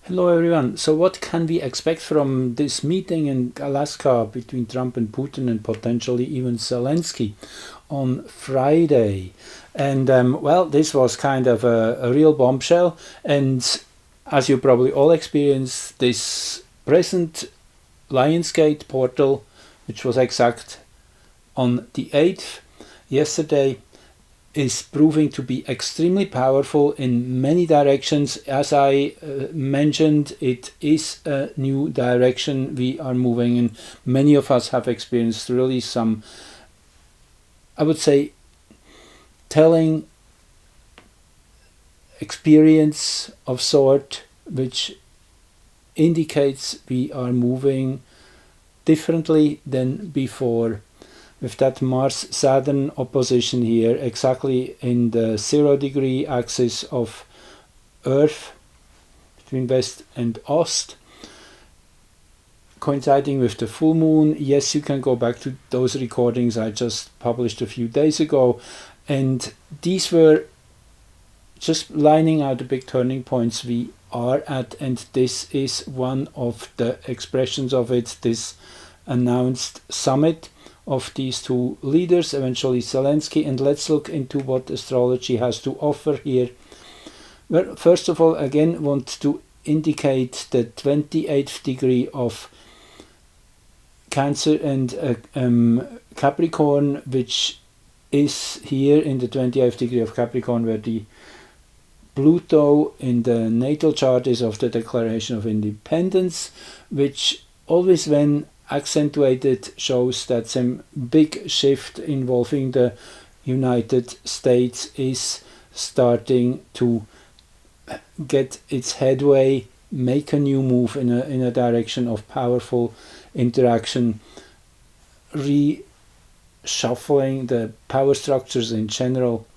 Hello everyone. So what can we expect from this meeting in Alaska between Trump and Putin and potentially even Zelensky on Friday? And well, this was kind of a real bombshell. And as you probably all experienced, this present Lionsgate portal, which was exact on the 8th, yesterday, is proving to be extremely powerful in many directions. As I mentioned, it is a new direction we are moving in. Many of us have experienced really some, I would say, telling experience of sort, which indicates we are moving differently than before. With that Mars-Saturn opposition here, exactly in the 0-degree axis of Earth, between West and Ost, coinciding with the full moon. Yes, you can go back to those recordings I just published a few days ago, and these were just lining out the big turning points we are at, and this is one of the expressions of it, this announced summit of these two leaders, eventually Zelensky. And let's look into what astrology has to offer here. Well, first of all, again, want to indicate the 28th degree of Cancer and Capricorn, which is here in the 28th degree of Capricorn, where the Pluto in the natal chart is of the Declaration of Independence, which always, when accentuated, shows that some big shift involving the United States is starting to get its headway, make a new move in a direction of powerful interaction, reshuffling the power structures in general.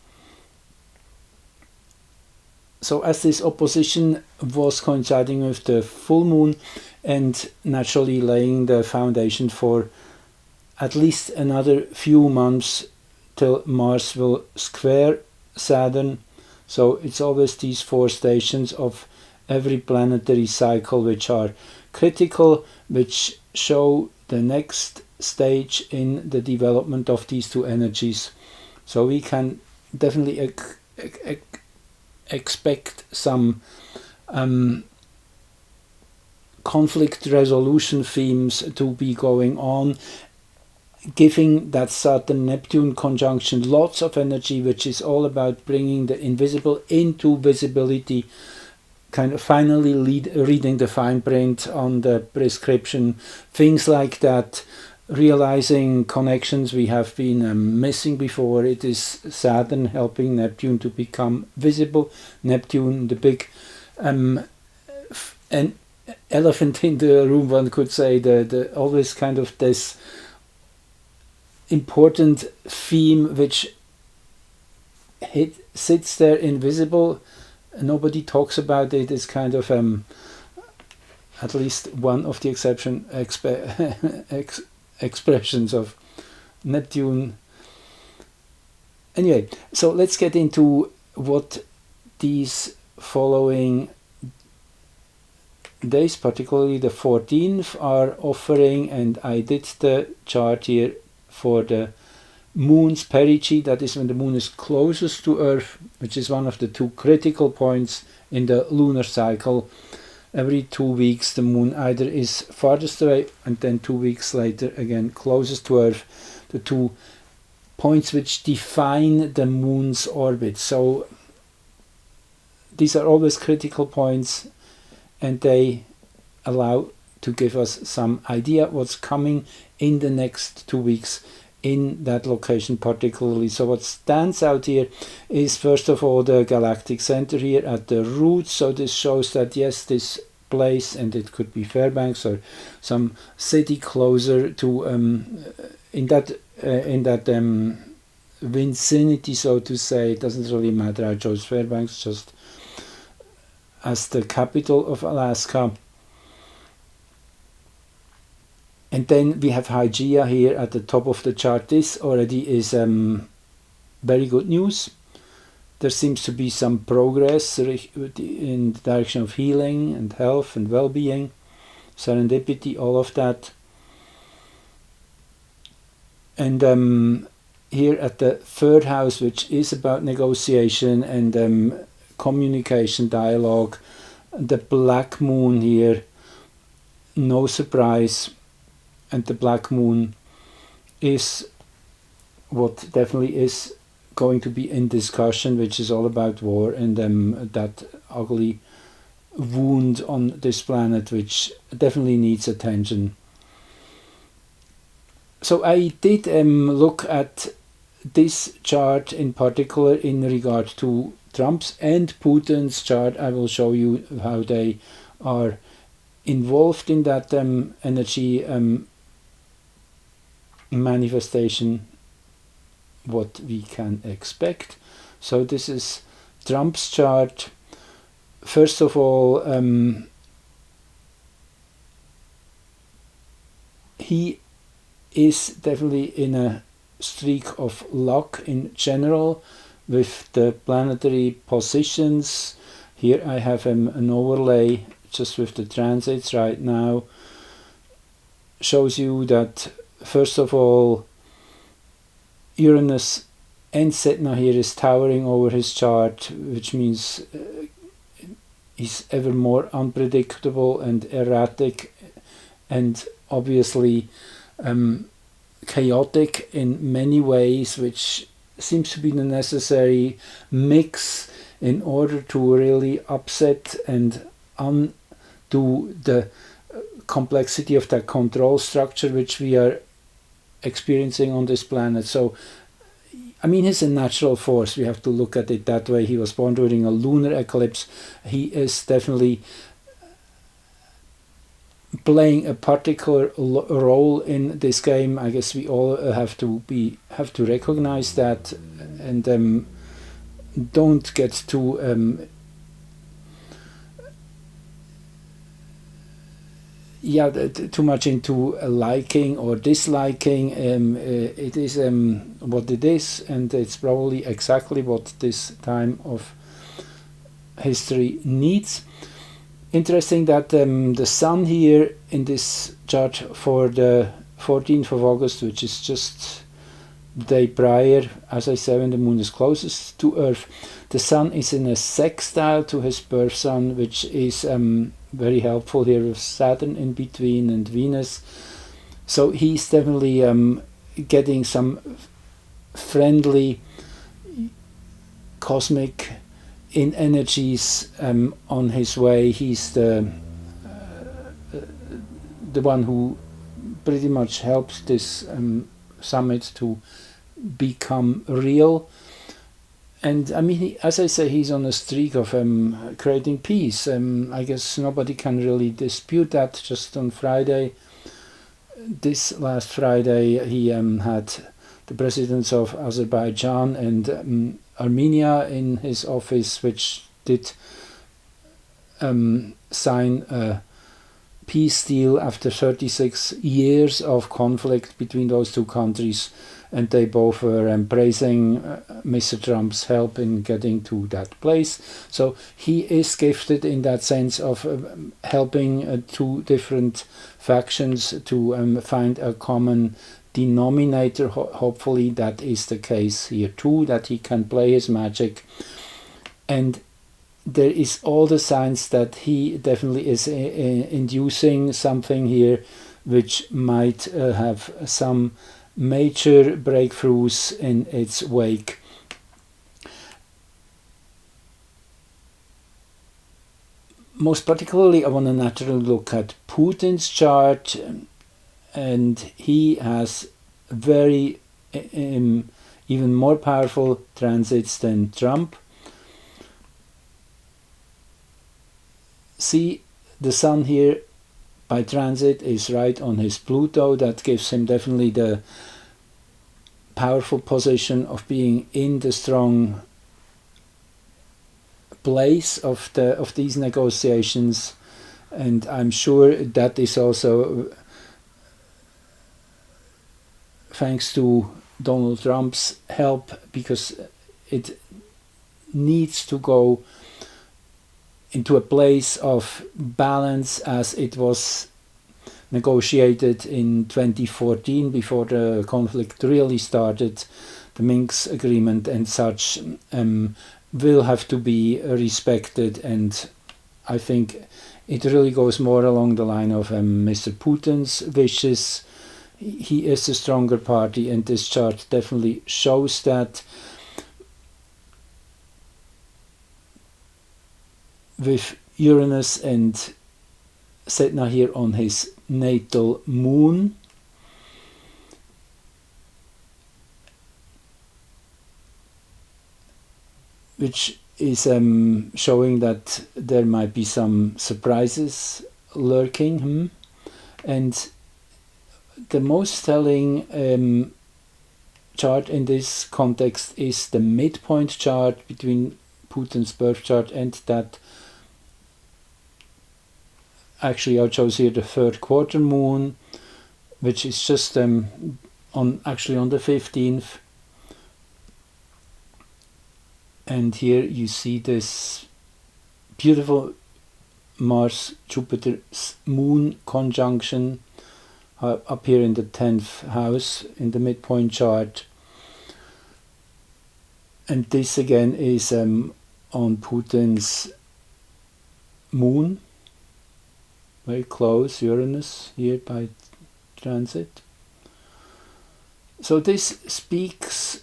So as this opposition was coinciding with the full moon and naturally laying the foundation for at least another few months till Mars will square Saturn. So it's always these 4 stations of every planetary cycle which are critical, which show the next stage in the development of these two energies. So we can definitely expect some conflict resolution themes to be going on, giving that Saturn-Neptune conjunction lots of energy, which is all about bringing the invisible into visibility, kind of finally reading the fine print on the prescription, things like that, realizing connections we have been missing before. It is Saturn helping Neptune to become visible. Neptune, the big an elephant in the room, one could say, the always kind of this important theme which sits there invisible. Nobody talks about it. It's kind of at least one of the expressions of Neptune. Anyway, so let's get into what these following days, particularly the 14th, are offering. And I did the chart here for the moon's perigee, that is when the moon is closest to Earth, which is one of the 2 critical points in the lunar cycle. Every 2 weeks the moon either is farthest away and then 2 weeks later again closest to Earth, the 2 points which define the moon's orbit. So these are always critical points, and they allow to give us some idea what's coming in the next 2 weeks in that location particularly. So what stands out here is, first of all, the galactic center here at the root. So this shows that yes, this place, and it could be Fairbanks or some city closer to in that vicinity, so to say. It doesn't really matter. I chose Fairbanks just as the capital of Alaska. And then we have Hygeia here at the top of the chart. This already is very good news. there seems to be some progress in the direction of healing and health and well-being, serendipity, all of that. And here at the third house, which is about negotiation and communication, dialogue, the black moon here, no surprise, and the black moon is what definitely is going to be in discussion, which is all about war and that ugly wound on this planet, which definitely needs attention. So I did look at this chart in particular in regard to Trump's and Putin's chart. I will show you how they are involved in that energy manifestation, what we can expect. So this is Trump's chart. First of all, he is definitely in a streak of luck in general with the planetary positions. Here I have an overlay just with the transits right now. Shows you that first of all, Uranus and Sedna here is towering over his chart, which means he's ever more unpredictable and erratic and obviously chaotic in many ways, which seems to be the necessary mix in order to really upset and undo the complexity of that control structure which we are experiencing on this planet. So I mean, he's a natural force. We have to look at it that way. He was born during a lunar eclipse. He is definitely playing a particular role in this game. I guess we all have to recognize that, and don't get too too much into liking or disliking. It is what it is, and it's probably exactly what this time of history needs. Interesting that the sun here in this chart for the 14th of August, which is just the day prior, as I said, when the moon is closest to Earth, the sun is in a sextile to his birth sun, which is very helpful here with Saturn in between and Venus. So he's definitely getting some friendly cosmic in energies on his way. He's the one who pretty much helped this summit to become real. And I mean, as I say, he's on a streak of creating peace. I guess nobody can really dispute that. Just on Friday, this last Friday, he had the presidents of Azerbaijan and Armenia in his office, which did sign a peace deal after 36 years of conflict between those two countries. And they both were praising Mr. Trump's help in getting to that place. So he is gifted in that sense of helping two different factions to find a common denominator. Hopefully that is the case here too, that he can play his magic. And there is all the signs that he definitely is inducing something here which might have some major breakthroughs in its wake. Most particularly, I want to naturally look at Putin's chart, and he has very even more powerful transits than Trump. See, the sun here by transit is right on his Pluto. That gives him definitely the powerful position of being in the strong place of these negotiations, and I'm sure that is also thanks to Donald Trump's help, because it needs to go into a place of balance as it was negotiated in 2014 before the conflict really started. The Minsk agreement and such will have to be respected, and I think it really goes more along the line of Mr. Putin's wishes. He is the stronger party, and this chart definitely shows that. With Uranus and Sedna here on his natal moon, which is showing that there might be some surprises lurking. And the most telling chart in this context is the midpoint chart between Putin's birth chart and that. Actually, I chose here the third quarter moon, which is just on the 15th. And here you see this beautiful Mars-Jupiter moon conjunction up here in the 10th house in the midpoint chart. And this again is on Putin's moon. Very close, Uranus here by transit. So this speaks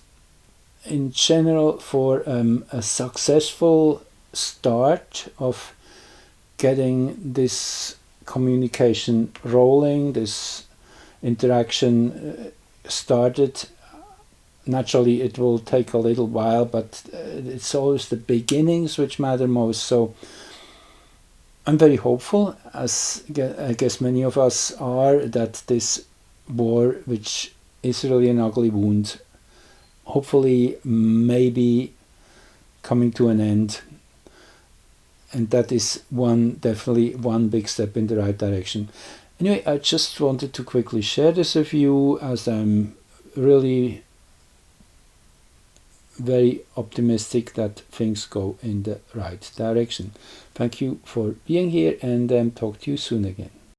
in general for a successful start of getting this communication rolling, this interaction started. Naturally, it will take a little while, but it's always the beginnings which matter most. So I'm very hopeful, as I guess many of us are, that this war, which is really an ugly wound, hopefully maybe coming to an end. And that is definitely one big step in the right direction. Anyway, I just wanted to quickly share this with you, as I'm really very optimistic that things go in the right direction. Thank you for being here, and talk to you soon again.